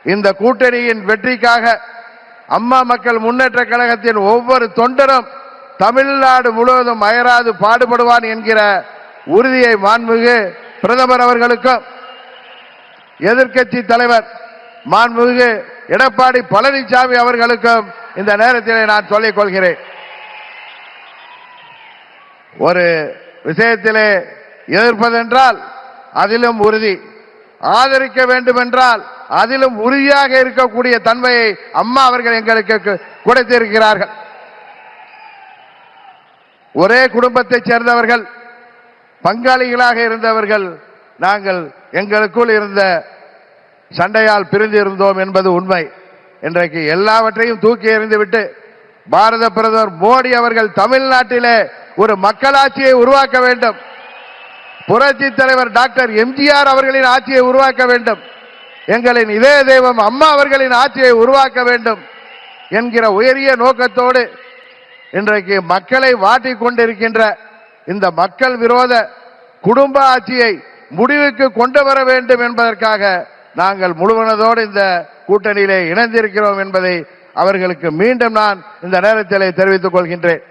இந்த கூட்டணியின் வெற்றிக்காக அம்மா மக்கள் முன்னேற்ற கழகத்தின் ஒவ்வொரு தொண்டரும் தமிழ்நாடு முழுவதும் அயராது பாடுபடுவான் என்கிற உறுதியை மாண்புமிகு பிரதமர் அவர்களுக்கும் எதிர்க்கட்சி தலைவர் மாண்புமிகு எடப்பாடி பழனிசாமி அவர்களுக்கும் இந்த நேரத்தில் நான் சொல்லிக் கொள்கிறேன். ஒரு விஷயத்திலே எதிர்ப்பதென்றால் அதிலும் உறுதி, ஆதரிக்க வேண்டும் என்றால் அதிலும் உறுதியாக இருக்கக்கூடிய தன்மையை அம்மா அவர்கள் எங்களுக்கு கொடுத்திருக்கிறார்கள். ஒரே குடும்பத்தைச் சேர்ந்தவர்கள், பங்காளிகளாக இருந்தவர்கள் நாங்கள் எங்களுக்குள் இருந்த சண்டையால் பிரிந்து இருந்தோம் என்பது உண்மை. இன்றைக்கு எல்லாவற்றையும் தூக்கி எறிந்துவிட்டு பாரத பிரதமர் மோடி அவர்கள் தமிழ்நாட்டிலே ஒரு மக்களாட்சியை உருவாக்க வேண்டும், புரட்சி தலைவர் டாக்டர் எம்ஜிஆர் அவர்களின் ஆட்சியை உருவாக்க வேண்டும், எங்களின் இதய தெய்வம் அம்மா அவர்களின் ஆட்சியை உருவாக்க வேண்டும் என்கிற உயரிய நோக்கத்தோடு இன்றைக்கு மக்களை வாட்டிக் கொண்டிருக்கின்ற இந்த மக்கள் விரோத குடும்ப ஆட்சியை முடிவுக்கு கொண்டு வர வேண்டும் என்பதற்காக நாங்கள் முழுவனதோடு இந்த கூட்டணியிலே இணைந்திருக்கிறோம் என்பதை அவர்களுக்கு மீண்டும் நான் இந்த நேரத்தில் தெரிவித்துக் கொள்கின்றேன்.